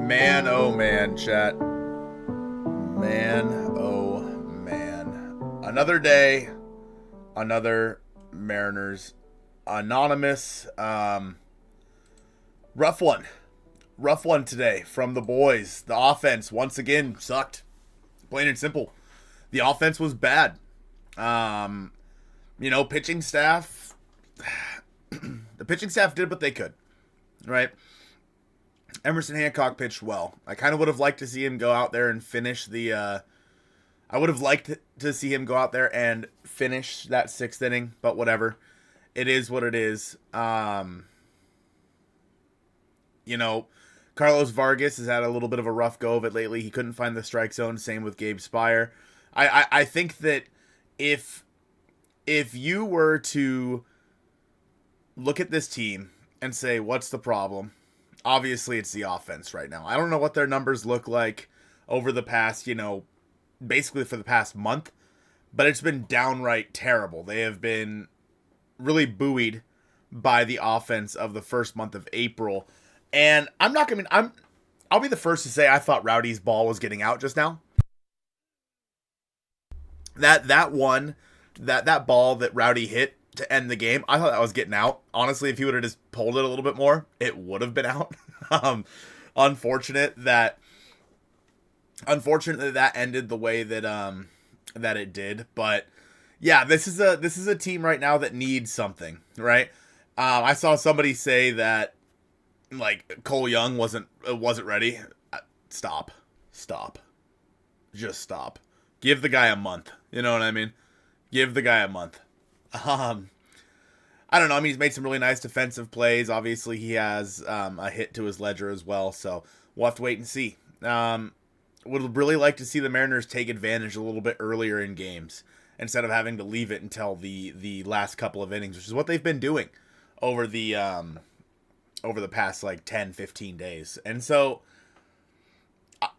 Man, oh man, chat. Man, oh man. Another day, another Mariners anonymous. Rough one. Rough one today from the boys. The offense, once again, sucked. Plain and simple. The offense was bad. Pitching staff. The pitching staff did what they could, right? Emerson Hancock pitched well. I kind of would have liked to see him go out there and finish the. I would have liked to see him go out there and finish that sixth inning, but whatever. It is what it is. Carlos Vargas has had a little bit of a rough go of it lately. He couldn't find the strike zone. Same with Gabe Spire. I think that if you were to look at this team and say, what's the problem? Obviously, it's the offense right now. I don't know what their numbers look like over the past, basically for the past month, but it's been downright terrible. They have been really buoyed by the offense of the first month of April. And I'll be the first to say I thought Rowdy's ball was getting out just now. That ball that Rowdy hit to end the game, I thought that was getting out. Honestly, if he would have just pulled it a little bit more, it would have been out. Unfortunate that ended the way that it did. But yeah, this is a team right now that needs something, right? I saw somebody say that like Cole Young wasn't ready. Stop, just stop. Give the guy a month. You know what I mean? Give the guy a month. I don't know. I mean, he's made some really nice defensive plays. Obviously, he has a hit to his ledger as well. So we'll have to wait and see. Would really like to see the Mariners take advantage a little bit earlier in games instead of having to leave it until the last couple of innings, which is what they've been doing over the past like 10, 15 days. And so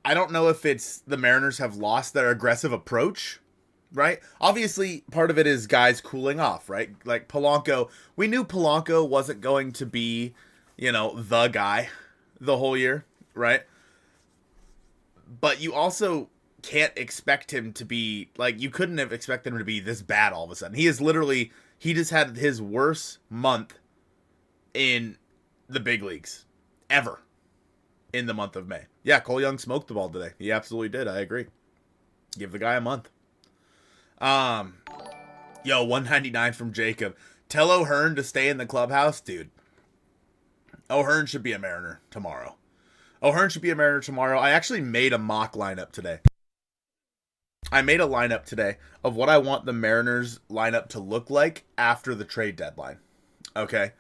I don't know if it's the Mariners have lost their aggressive approach. Right? Obviously, part of it is guys cooling off, right? Like Polanco, we knew Polanco wasn't going to be, the guy the whole year, right? But you also can't expect him to be, like, you couldn't have expected him to be this bad all of a sudden. He just had his worst month in the big leagues ever in the month of May. Yeah, Cole Young smoked the ball today. He absolutely did. I agree. Give the guy a month. 199 from Jacob. Tell O'Hearn to stay in the clubhouse, dude. O'Hearn should be a Mariner tomorrow. I actually made a mock lineup today. I made a lineup today of what I want the Mariners lineup to look like after the trade deadline. Okay?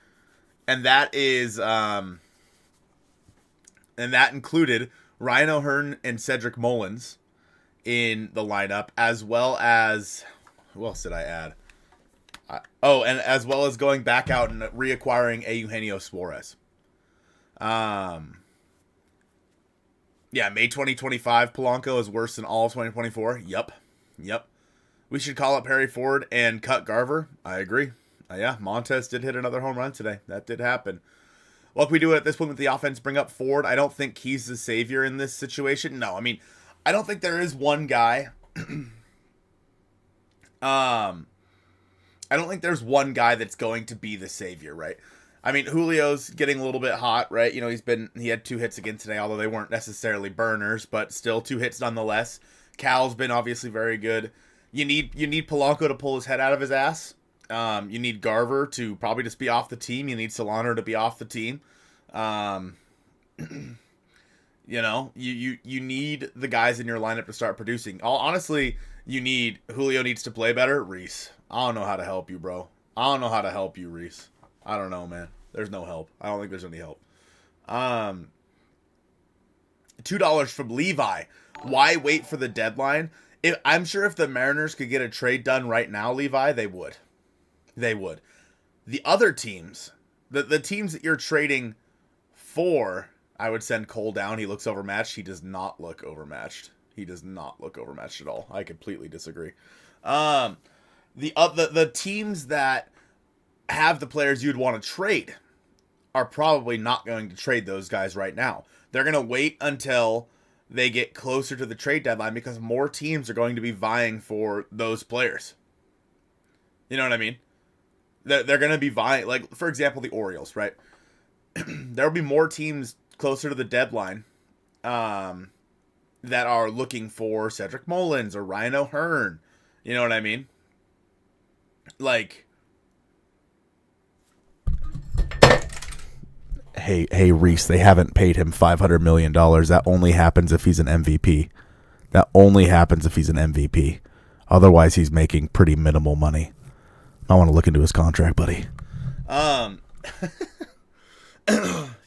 And that is and that included Ryan O'Hearn and Cedric Mullins in the lineup, as well as, who else did I add? And as well as going back out and reacquiring Eugenio Suarez. May 2025 Polanco is worse than all of 2024. Yep. We should call up Harry Ford and cut Garver. I agree. Montez did hit another home run today. That did happen. What can we do at this point with the offense? Bring up Ford. I don't think he's the savior in this situation. No, I mean, I don't think there is one guy. I don't think there's one guy that's going to be the savior, right? I mean, Julio's getting a little bit hot, right? He had 2 hits again today, although they weren't necessarily burners, but still 2 hits nonetheless. Cal's been obviously very good. You need Polanco to pull his head out of his ass. You need Garver to probably just be off the team. You need Solano to be off the team. You need the guys in your lineup to start producing. Honestly, Julio needs to play better. Reese, I don't know how to help you, bro. I don't know how to help you, Reese. I don't know, man. There's no help. I don't think there's any help. $2 from Levi. Why wait for the deadline? I'm sure if the Mariners could get a trade done right now, Levi, they would. The other teams The teams that you're trading for, I would send Cole down. He looks overmatched. He does not look overmatched. He does not look overmatched at all. I completely disagree. The teams that have the players you'd want to trade are probably not going to trade those guys right now. They're going to wait until they get closer to the trade deadline because more teams are going to be vying for those players. You know what I mean? They're going to be vying, like, for example, the Orioles, right? There will be more teams closer to the deadline that are looking for Cedric Mullins or Ryan O'Hearn. You know what I mean? Like, hey, Reese, they haven't paid him $500 million. That only happens if he's an MVP. That only happens if he's an MVP. Otherwise, he's making pretty minimal money. I want to look into his contract, buddy.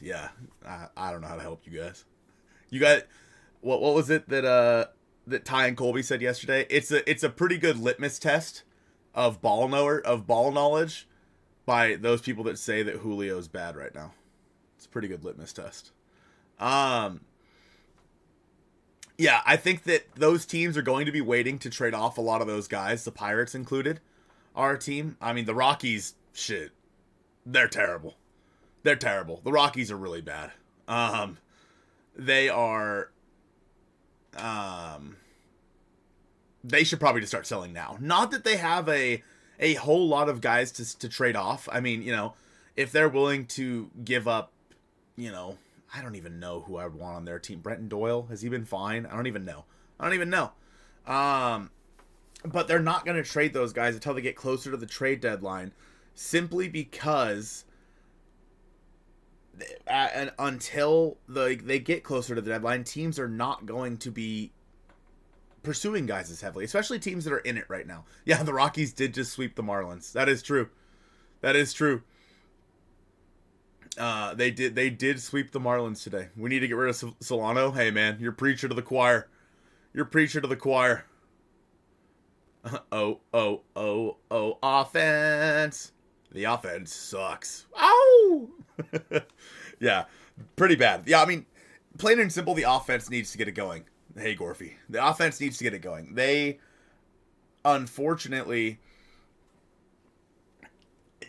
Yeah, I don't know how to help you guys. You got what was it that Ty and Colby said yesterday? It's a pretty good litmus test of ball knowledge by those people that say that Julio's bad right now. It's a pretty good litmus test. Yeah, I think that those teams are going to be waiting to trade off a lot of those guys, the Pirates included. Our team, I mean, the Rockies, shit, they're terrible. They're terrible. The Rockies are really bad. They are. They should probably just start selling now. Not that they have a whole lot of guys to trade off. I mean, you know, if they're willing to give up, you know, I don't even know who I would want on their team. Brenton Doyle, has he been fine? I don't even know. But they're not going to trade those guys until they get closer to the trade deadline, simply because and until they get closer to the deadline, teams are not going to be pursuing guys as heavily, especially teams that are in it right now. Yeah, the Rockies did just sweep the Marlins. That is true. They did sweep the Marlins today. We need to get rid of Solano. Hey, man, you're preacher to the choir. Offense. The offense sucks. Ow! Yeah, pretty bad. Yeah, I mean, plain and simple, the offense needs to get it going. Hey, Gorfy. The offense needs to get it going. They, unfortunately,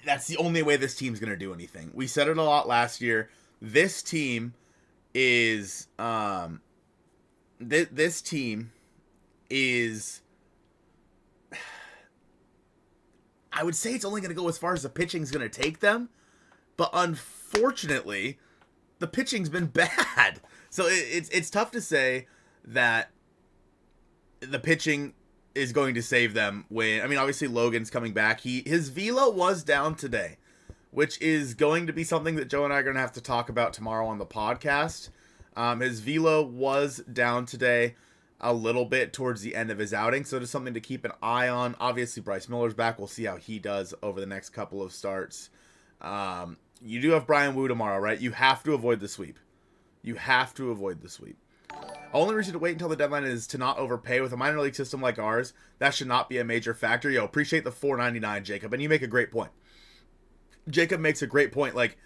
that's the only way this team's going to do anything. We said it a lot last year. This team is, this team is, I would say it's only going to go as far as the pitching's going to take them, but unfortunately, the pitching's been bad. So it's tough to say that the pitching is going to save them when, I mean, obviously Logan's coming back. His velo was down today, which is going to be something that Joe and I are going to have to talk about tomorrow on the podcast. His velo was down today a little bit towards the end of his outing, so just something to keep an eye on. Obviously, Bryce Miller's back. We'll see how he does over the next couple of starts. You do have Brian Wu tomorrow, right? You have to avoid the sweep. Only reason to wait until the deadline is to not overpay. With a minor league system like ours, that should not be a major factor. Yo, appreciate the $4.99, Jacob, and you make a great point. Jacob makes a great point. Like,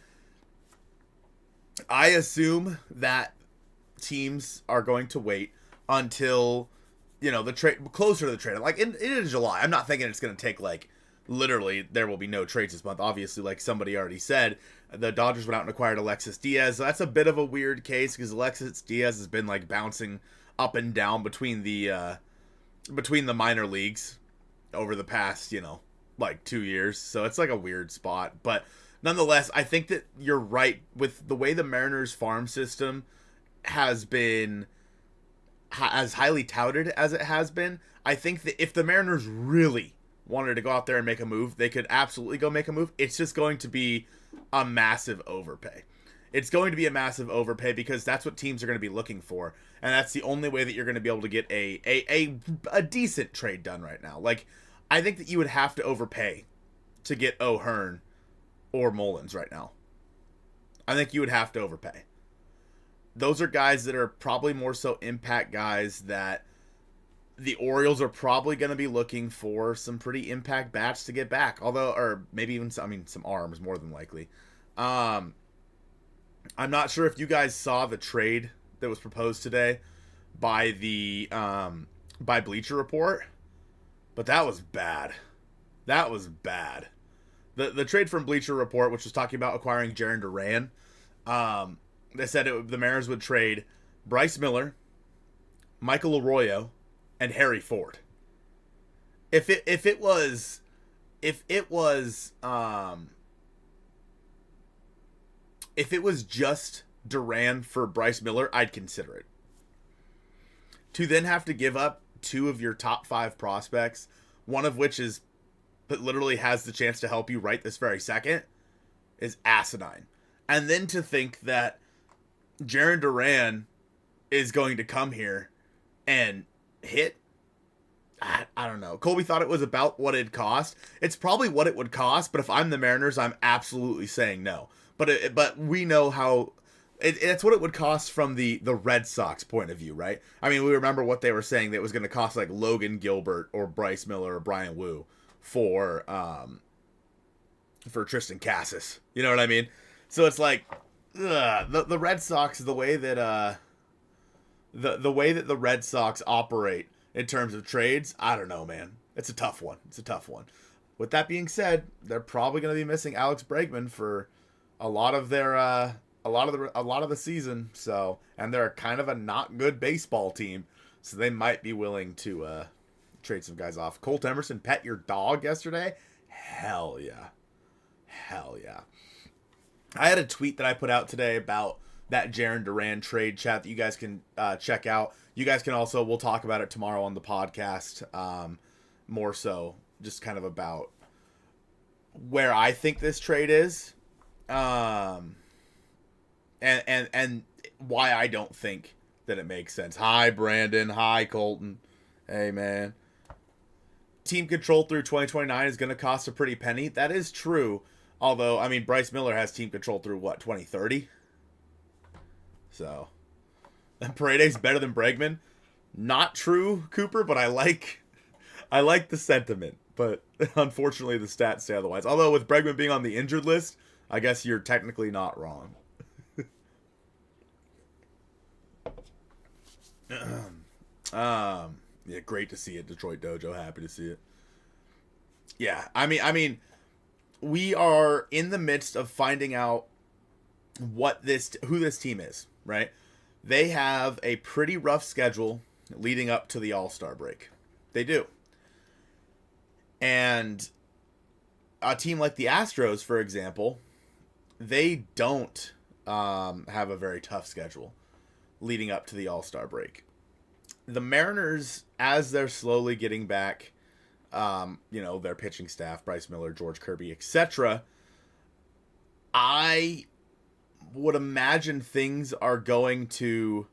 I assume that teams are going to wait until, you know, the trade, closer to the trade. Like, in July. I'm not thinking it's going to take, like, literally, there will be no trades this month. Obviously, like somebody already said, the Dodgers went out and acquired Alexis Diaz. So that's a bit of a weird case because Alexis Diaz has been, like, bouncing up and down between the minor leagues over the past, you know, like 2 years. So it's like a weird spot. But nonetheless, I think that you're right with the way the Mariners farm system has been as highly touted as it has been. I think that if the Mariners really wanted to go out there and make a move, they could absolutely go make a move. It's just going to be a massive overpay. It's going to be a massive overpay because that's what teams are going to be looking for. And that's the only way that you're going to be able to get a decent trade done right now. Like, I think that you would have to overpay to get O'Hearn or Mullins right now. I think you would have to overpay. Those are guys that are probably more so impact guys that the Orioles are probably going to be looking for some pretty impact bats to get back. Although, or maybe even, some arms more than likely. Um, I'm not sure if you guys saw the trade that was proposed today by the by Bleacher Report, but that was bad. That was bad. The trade from Bleacher Report, which was talking about acquiring Jarren Duran, they said the Mariners would trade Bryce Miller, Michael Arroyo, and Harry Ford. If it was just Duran for Bryce Miller, I'd consider it. To then have to give up two of your top 5 prospects, one of which is but literally has the chance to help you right this very second, is asinine. And then to think that Jarren Duran is going to come here and hit, I don't know. Colby thought it was about what it cost. It's probably what it would cost, but if I'm the Mariners, I'm absolutely saying no. But we know how it's what it would cost from the Red Sox point of view, right? I mean, we remember what they were saying, that it was going to cost like Logan Gilbert or Bryce Miller or Brian Wu for Tristan Cassis. You know what I mean? So it's like the Red Sox, the way that the way that the Red Sox operate in terms of trades, I don't know, man. It's a tough one. With that being said, they're probably going to be missing Alex Bregman for a lot of their a lot of the season. So, and they're kind of a not good baseball team, so they might be willing to trade some guys off. Colt Emerson pet your dog yesterday? Hell yeah. I had a tweet that I put out today about that Jarren Duran trade, chat, that you guys can check out. You guys can also, we'll talk about it tomorrow on the podcast, more so just kind of about where I think this trade is, and why I don't think that it makes sense. Hi, Brandon. Hi, Colton. Hey, man. Team control through 2029 is going to cost a pretty penny. That is true. Although, I mean, Bryce Miller has team control through, what, 2030? So, and Paredes better than Bregman. Not true, Cooper, but I like the sentiment. But unfortunately, the stats say otherwise. Although, with Bregman being on the injured list, I guess you're technically not wrong. Yeah, great to see it, Detroit Dojo. Happy to see it. Yeah, I mean, we are in the midst of finding out who this team is, right? They have a pretty rough schedule leading up to the All-Star break. They do. And a team like the Astros, for example, they don't have a very tough schedule leading up to the All-Star break. The Mariners, as they're slowly getting back, their pitching staff, Bryce Miller, George Kirby, etc., I would imagine things are going to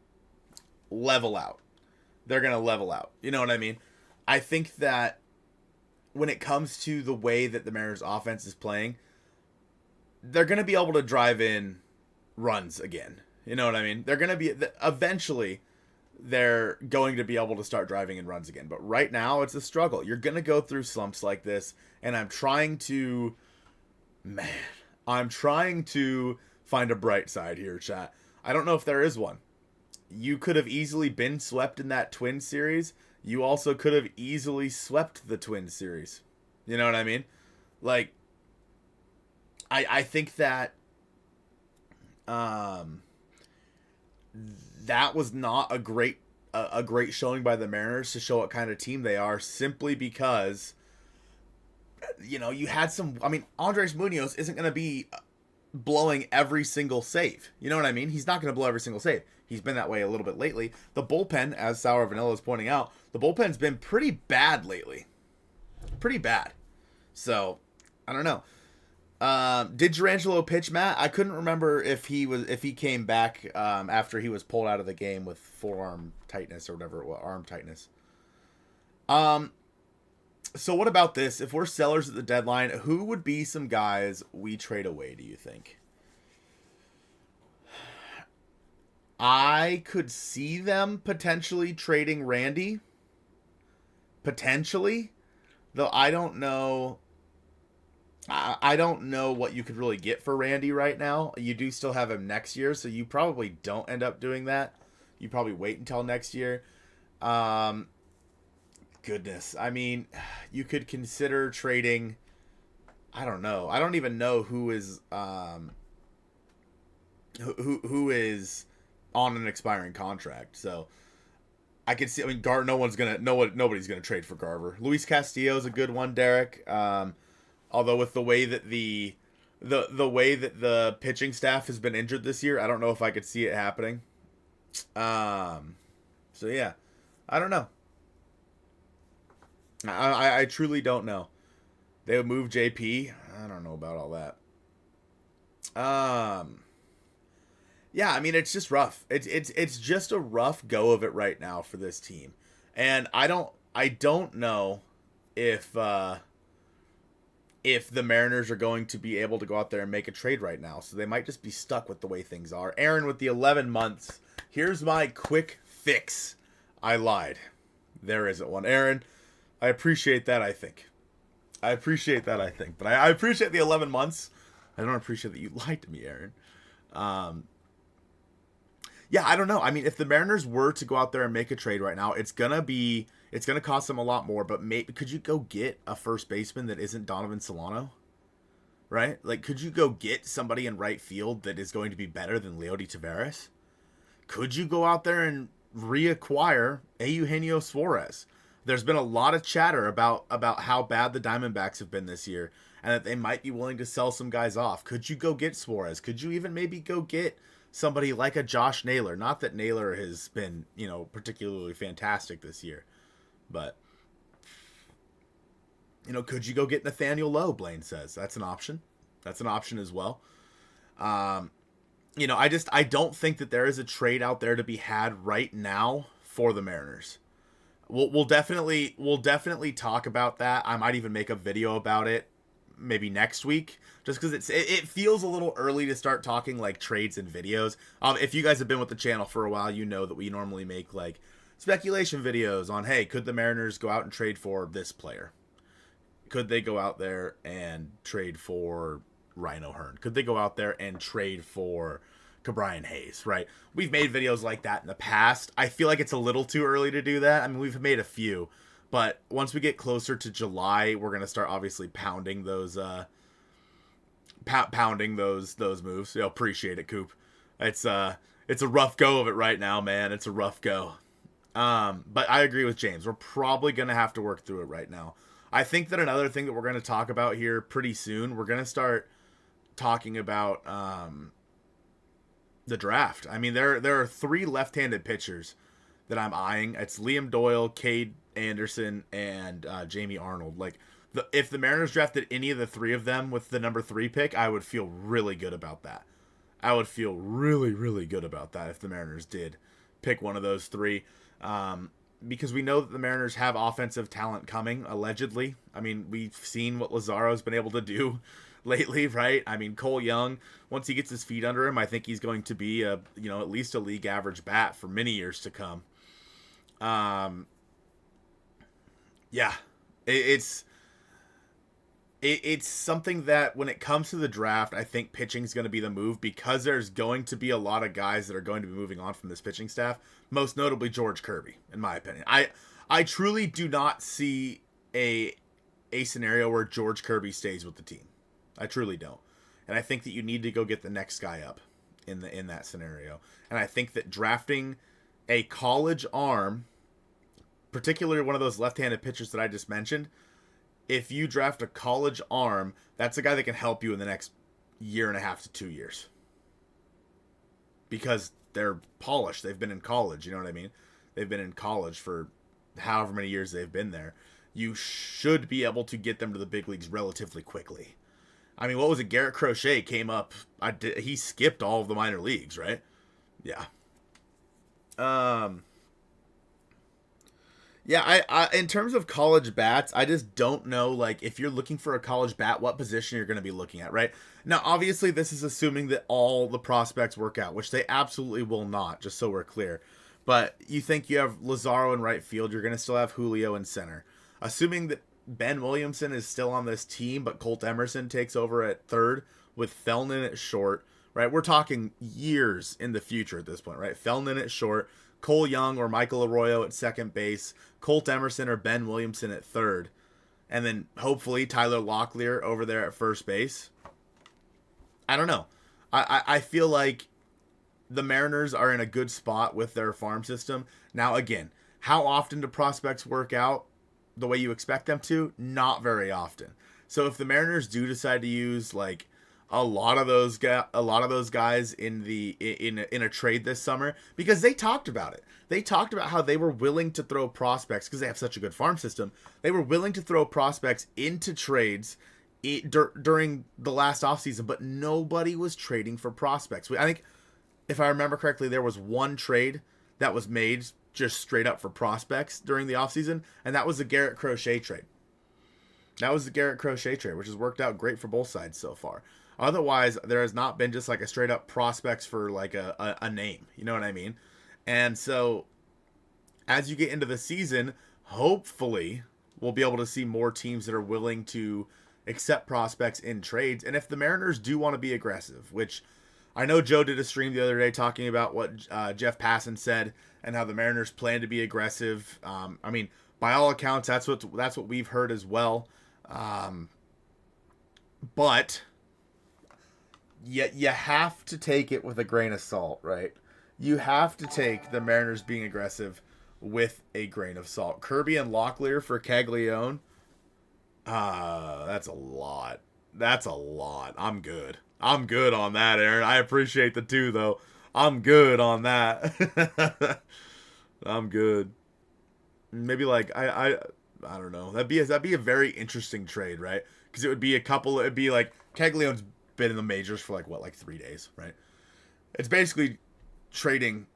level out. They're going to level out. You know what I mean? I think that when it comes to the way that the Mariners offense is playing, they're going to be able to drive in runs again. You know what I mean? They're going to be, eventually, they're going to be able to start driving in runs again. But right now, it's a struggle. You're going to go through slumps like this, and I'm trying to find a bright side here, chat. I don't know if there is one. You could have easily been swept in that Twins series. You also could have easily swept the Twins series. You know what I mean? Like, I think that that was not a great showing by the Mariners to show what kind of team they are, simply because, you had some, Andres Munoz isn't going to be blowing every single save. You know what I mean? He's not going to blow every single save. He's been that way a little bit lately. The bullpen, as Sour Vanilla is pointing out, the bullpen's been pretty bad lately. Pretty bad. So, I don't know. Did Gerangelo pitch, Matt? I couldn't remember if he came back after he was pulled out of the game with forearm tightness or whatever it was, arm tightness. So what about this? If we're sellers at the deadline, who would be some guys we trade away, do you think? I could see them potentially trading Randy. Potentially. Though I don't know I don't know what you could really get for Randy right now. You do still have him next year, so you probably don't end up doing that. You probably wait until next year. Um, Goodness, I mean, you could consider trading. I don't know. I don't even know who is who is on an expiring contract. So I could see. I mean, nobody's gonna trade for Garver. Luis Castillo is a good one, Derek. Although with the way that the way that the pitching staff has been injured this year, I don't know if I could see it happening. So yeah, I don't know. I truly don't know. They would move JP. I don't know about all that. Yeah, I mean it's just rough. It's just a rough go of it right now for this team, and I don't know if the Mariners are going to be able to go out there and make a trade right now. So they might just be stuck with the way things are. Aaron with the 11 months. Here's my quick fix. I lied. There isn't one. Aaron, I appreciate that, I think. But I appreciate the 11 months. I don't appreciate that you lied to me, Aaron. Yeah, I don't know. I mean, if the Mariners were to go out there and make a trade right now, it's gonna cost them a lot more. But maybe could you go get a first baseman that isn't Donovan Solano? Right? Like, could you go get somebody in right field that is going to be better than Leody Taveras? Could you go out there and reacquire Eugenio Suarez? There's been a lot of chatter about how bad the Diamondbacks have been this year, and that they might be willing to sell some guys off. Could you go get Suarez? Could you even maybe go get somebody like a Josh Naylor? Not that Naylor has been, particularly fantastic this year, but could you go get Nathaniel Lowe? Blaine says that's an option. That's an option as well. I don't think that there is a trade out there to be had right now for the Mariners. We'll definitely talk about that. I might even make a video about it maybe next week, just because it feels a little early to start talking like trades and videos. If you guys have been with the channel for a while, you know that we normally make like speculation videos on, hey, could the Mariners go out and trade for this player? Could they go out there and trade for Rhino Hearn? Could they go out there and trade for Cabrian Hayes, right? We've made videos like that in the past. I feel like it's a little too early to do that. I mean, we've made a few, but once we get closer to July, we're going to start obviously pounding those moves. Appreciate it, Coop. It's a rough go of it right now, man. It's a rough go. But I agree with James. We're probably going to have to work through it right now. I think that another thing that we're going to talk about here pretty soon, we're going to start talking about the draft. I mean, there are 3 left-handed pitchers that I'm eyeing. It's Liam Doyle, Cade Anderson, and Jamie Arnold. Like, if the Mariners drafted any of the 3 of them with the number 3 pick, I would feel really good about that. I would feel really, really good about that if the Mariners did pick one of those 3. Because we know that the Mariners have offensive talent coming, allegedly. I mean, we've seen what Lazaro's been able to do lately, right? I mean, Cole Young, once he gets his feet under him, I think he's going to be at least a league average bat for many years to come. Yeah, it's something that when it comes to the draft, I think pitching is going to be the move, because there's going to be a lot of guys that are going to be moving on from this pitching staff, most notably George Kirby, in my opinion. I truly do not see a scenario where George Kirby stays with the team. I truly don't. And I think that you need to go get the next guy up in that scenario. And I think that drafting a college arm, particularly one of those left-handed pitchers that I just mentioned, if you draft a college arm, that's a guy that can help you in the next year and a half to 2 years. Because they're polished. They've been in college, you know what I mean? They've been in college for however many years they've been there. You should be able to get them to the big leagues relatively quickly. I mean, what was it? Garrett Crochet came up. He skipped all of the minor leagues, right? Yeah. Yeah, I in terms of college bats, I just don't know, like, if you're looking for a college bat, what position you're going to be looking at, right? Now, obviously, this is assuming that all the prospects work out, which they absolutely will not, just so we're clear. But you think you have Lazaro in right field, you're going to still have Julio in center. Assuming that Ben Williamson is still on this team, but Colt Emerson takes over at third with Felnin at short, right? We're talking years in the future at this point, right? Felnin at short, Cole Young or Michael Arroyo at second base, Colt Emerson or Ben Williamson at third, and then hopefully Tyler Locklear over there at first base. I don't know. I feel like the Mariners are in a good spot with their farm system. Now, again, how often do prospects work out the way you expect them to? Not very often. So if the Mariners do decide to use like a lot of those guys in a trade this summer, because they talked about it. They talked about how they were willing to throw prospects, because they have such a good farm system. They were willing to throw prospects into trades during the last offseason, but nobody was trading for prospects. I think, if I remember correctly, there was one trade that was made just straight up for prospects during the offseason, and that was the Garrett Crochet trade. Which has worked out great for both sides so far. Otherwise, there has not been just like a straight up prospects for like a name. You know what I mean? And so, as you get into the season, hopefully we'll be able to see more teams that are willing to accept prospects in trades. And if the Mariners do want to be aggressive, which I know Joe did a stream the other day talking about what Jeff Passan said and how the Mariners plan to be aggressive. I mean, by all accounts, that's what we've heard as well. But you have to take it with a grain of salt, right? You have to take the Mariners being aggressive with a grain of salt. Kirby and Locklear for Caglione. That's a lot. I'm good on that, Aaron. I appreciate the 2, though. I'm good on that. I'm good. Maybe like I don't know. That'd be a very interesting trade, right? Because it would be like Caglione's been in the majors for like 3 days, right? It's basically trading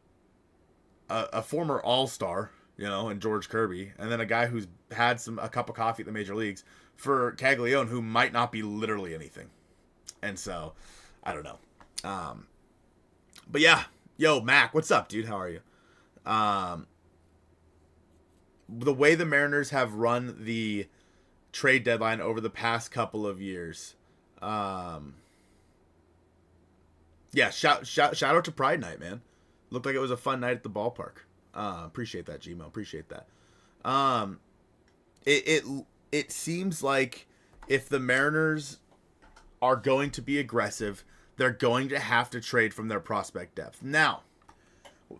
a former All-Star, and George Kirby, and then a guy who's had a cup of coffee at the major leagues for Caglione, who might not be literally anything. And so, I don't know. But yeah, yo, Mac, what's up, dude? How are you? The way the Mariners have run the trade deadline over the past couple of years, yeah, shout out to Pride Night, man. Looked like it was a fun night at the ballpark. Appreciate that, Gmo. Appreciate that. It seems like if the Mariners are going to be aggressive, they're going to have to trade from their prospect depth. Now,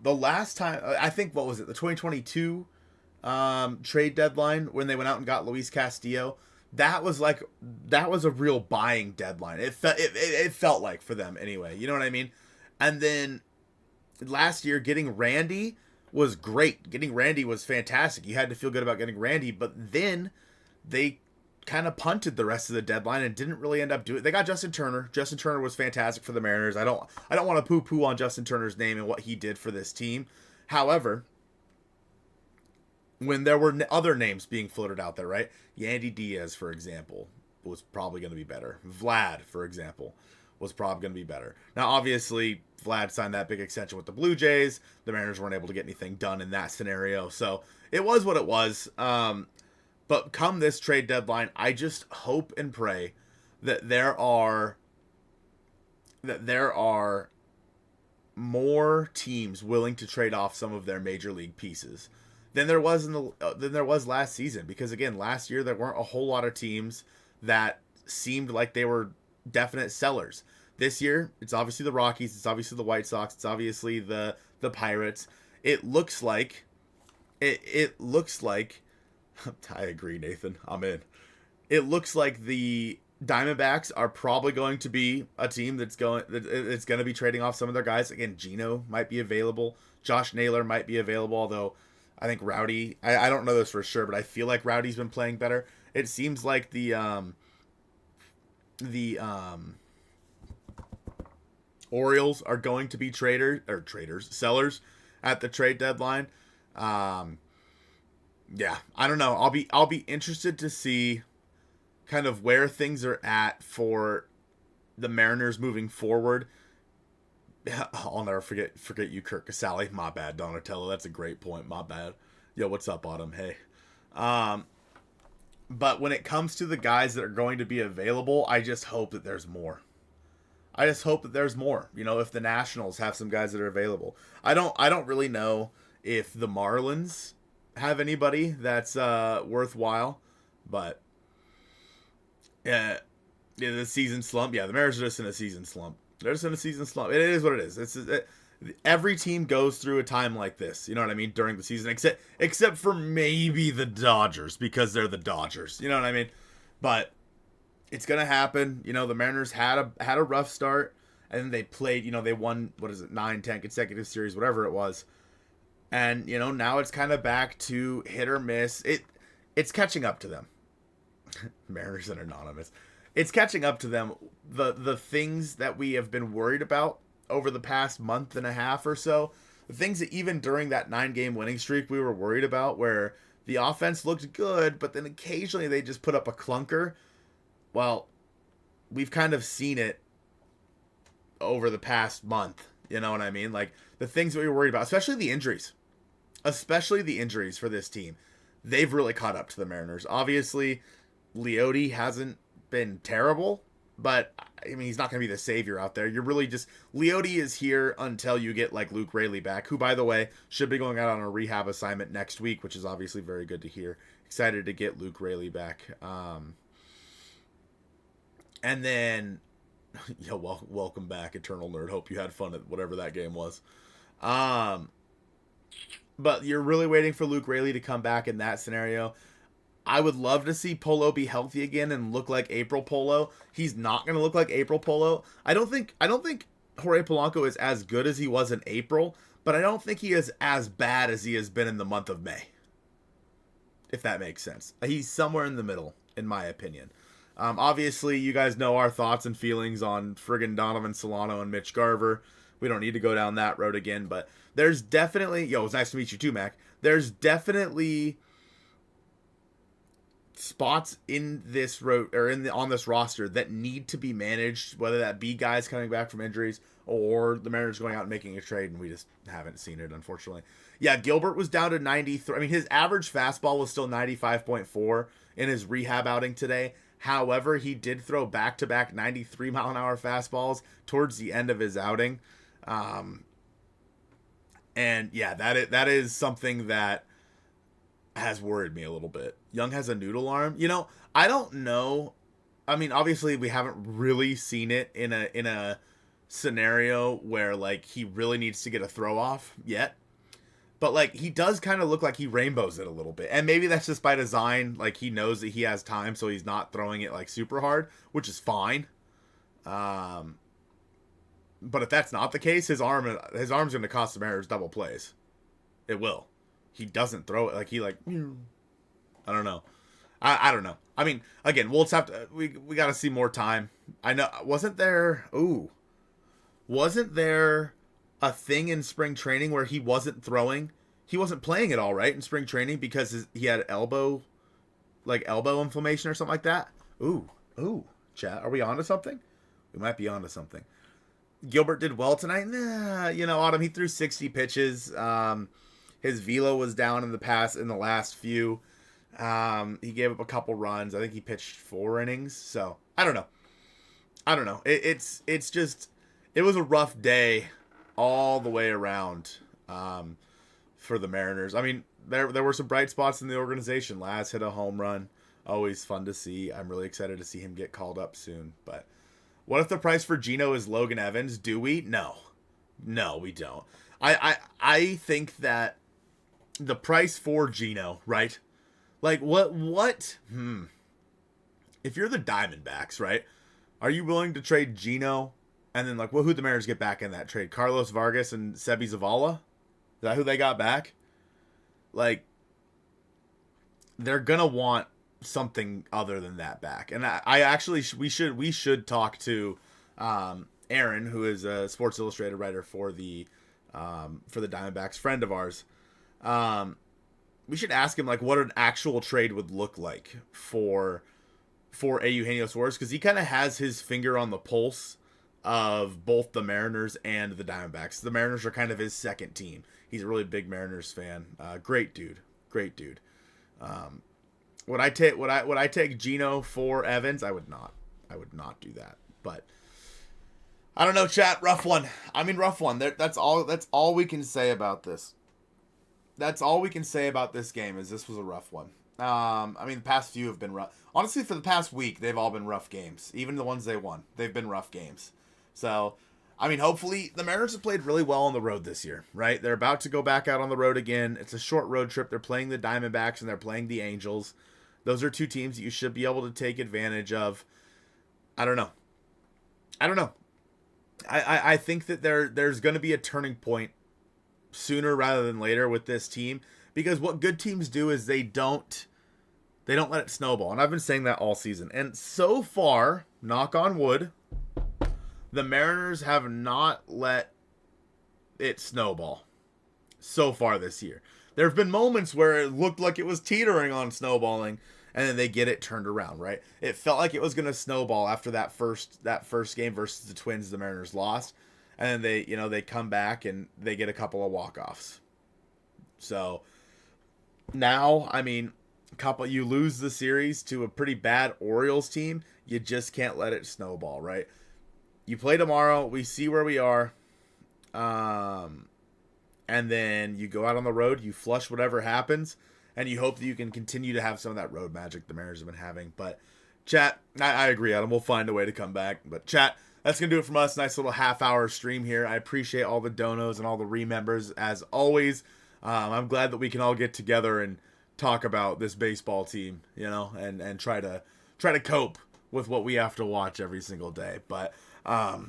the last time, I think, what was it, the 2022 trade deadline when they went out and got Luis Castillo, that was a real buying deadline. It felt like for them anyway. You know what I mean? And then last year, getting Randy was great. Getting Randy was fantastic. You had to feel good about getting Randy, but then they kind of punted the rest of the deadline and didn't really end up doing it. They got Justin Turner. Justin Turner was fantastic for the Mariners. I don't want to poo-poo on Justin Turner's name and what he did for this team. However, when there were other names being floated out there, right? Yandy Diaz, for example, was probably going to be better. Vlad, for example, was probably going to be better. Now, obviously, Vlad signed that big extension with the Blue Jays. The Mariners weren't able to get anything done in that scenario. So it was what it was. But come this trade deadline, I just hope and pray that there are more teams willing to trade off some of their major league pieces than there was last season. Because again, last year there weren't a whole lot of teams that seemed like they were definite sellers. This year, it's obviously the Rockies, it's obviously the White Sox, it's obviously the Pirates. It looks like I agree, Nathan. I'm in. It looks like the Diamondbacks are probably going to be a team that's going to be trading off some of their guys. Again, Gino might be available. Josh Naylor might be available, although I think Rowdy, I don't know this for sure, but I feel like Rowdy's been playing better. It seems like the Orioles are going to be sellers at the trade deadline. Yeah, I don't know. I'll be interested to see kind of where things are at for the Mariners moving forward. I'll never forget you, Kirk Casale. My bad, Donatello. That's a great point. My bad. Yo, what's up, Autumn? Hey. But when it comes to the guys that are going to be available, I just hope that there's more. I just hope that there's more. You know, if the Nationals have some guys that are available. I don't really know if the Marlins have anybody that's worthwhile, but the season slump. Yeah, the Mariners are just in a season slump. They're just in a season slump. It is what it is. Every team goes through a time like this. You know what I mean? During the season, except for maybe the Dodgers because they're the Dodgers. You know what I mean? But it's gonna happen. You know, the Mariners had a rough start, and then they played. You know, they won, what is it, 9, 10 consecutive series, whatever it was. And you know, now it's kind of back to hit or miss. It's catching up to them. Mariners and Anonymous. It's catching up to them. The things that we have been worried about over the past month and a half or so, the things that even during that 9-game winning streak we were worried about, where the offense looked good, but then occasionally they just put up a clunker. Well, we've kind of seen it over the past month. You know what I mean? Like, the things that we were worried about, especially the injuries for this team. They've really caught up to the Mariners. Obviously, Leote hasn't been terrible, but I mean, he's not going to be the savior out there. You're really just, Leote is here until you get like Luke Raley back, who, by the way, should be going out on a rehab assignment next week, which is obviously very good to hear. Excited to get Luke Raley back. And then, welcome back, Eternal Nerd. Hope you had fun at whatever that game was. But you're really waiting for Luke Raley to come back in that scenario. I would love to see Polo be healthy again and look like April Polo. He's not going to look like April Polo. I don't think Jorge Polanco is as good as he was in April, but I don't think he is as bad as he has been in the month of May. If that makes sense. He's somewhere in the middle, in my opinion. Obviously, you guys know our thoughts and feelings on friggin' Donovan Solano and Mitch Garver. We don't need to go down that road again, but there's definitely... Yo, it's nice to meet you too, Mac. There's definitely spots in this on this roster that need to be managed, whether that be guys coming back from injuries or the Mariners going out and making a trade, and we just haven't seen it, unfortunately. Yeah, Gilbert was down to 93. I mean, his average fastball was still 95.4 in his rehab outing today. However, he did throw back-to-back 93-mile-an-hour fastballs towards the end of his outing. And yeah, that is something that has worried me a little bit. Young has a noodle arm. You know, I don't know. I mean, obviously we haven't really seen it in a scenario where like he really needs to get a throw off yet. But like he does kind of look like he rainbows it a little bit. And maybe that's just by design. Like he knows that he has time, so he's not throwing it like super hard, which is fine. But if that's not the case, his arm's going to cost the Mariners double plays. It will. He doesn't throw it like he like. I don't know. I don't know. I mean, again, we'll just have to. We got to see more time. I know. Wasn't there a thing in spring training where he wasn't throwing? He wasn't playing at all, right, in spring training because he had elbow inflammation or something like that. Ooh, chat. Are we on to something? We might be on to something. Gilbert did well tonight. Nah, you know, Autumn, he threw 60 pitches. His velo was down in the last few. He gave up a couple runs. I think he pitched 4 innings. So I don't know. It's just, it was a rough day all the way around for the Mariners. I mean, there were some bright spots in the organization. Laz hit a home run. Always fun to see. I'm really excited to see him get called up soon. But what if the price for Gino is Logan Evans? Do we? No, we don't. I think that the price for Gino, right? Like what? If you're the Diamondbacks, right? Are you willing to trade Gino? And then, like, who'd the Mariners get back in that trade? Carlos Vargas and Sebi Zavala? Is that who they got back? Like, they're gonna want something other than that back. And I actually, we should talk to Aaron, who is a Sports Illustrated writer for the Diamondbacks, friend of ours. We should ask him, like, what an actual trade would look like for Eugenio Suarez, because he kind of has his finger on the pulse of both the Mariners and the Diamondbacks. The Mariners are kind of his second team. He's a really big Mariners fan. Great dude. Would I take Geno for Evans? I would not. I would not do that. But I don't know, chat. Rough one. Rough one. That's all we can say about this. That's all we can say about this game is this was a rough one. The past few have been rough. Honestly, for the past week, they've all been rough games. Even the ones they won, they've been rough games. So, hopefully, the Mariners have played really well on the road this year, right? They're about to go back out on the road again. It's a short road trip. They're playing the Diamondbacks and they're playing the Angels. Those are two teams that you should be able to take advantage of. I don't know. I think that there's going to be a turning point sooner rather than later with this team, because what good teams do is they don't let it snowball. And I've been saying that all season. And so far, knock on wood, the Mariners have not let it snowball so far this year. There have been moments where it looked like it was teetering on snowballing, and then they get it turned around, right? It felt like it was going to snowball after that first game versus the Twins the Mariners lost. And then they come back and they get a couple of walk-offs. So now, you lose the series to a pretty bad Orioles team. You just can't let it snowball, right? You play tomorrow. We see where we are. And then you go out on the road. You flush whatever happens. And you hope that you can continue to have some of that road magic the Mariners have been having. But, chat, I agree, Adam. We'll find a way to come back. But, chat, that's going to do it from us. Nice little half-hour stream here. I appreciate all the donos and all the remembers, as always. I'm glad that we can all get together and talk about this baseball team, and try to cope with what we have to watch every single day. But, I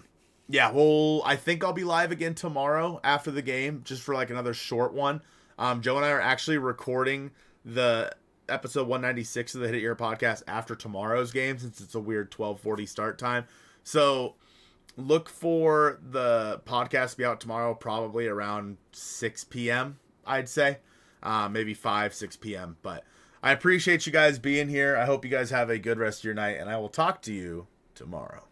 think I'll be live again tomorrow after the game, just for like another short one. Joe and I are actually recording the episode 196 of the Hit It Here podcast after tomorrow's game, since it's a weird 12:40 start time. So look for the podcast to be out tomorrow, probably around 6 p.m., I'd say. Maybe 6 p.m. But I appreciate you guys being here. I hope you guys have a good rest of your night, and I will talk to you tomorrow.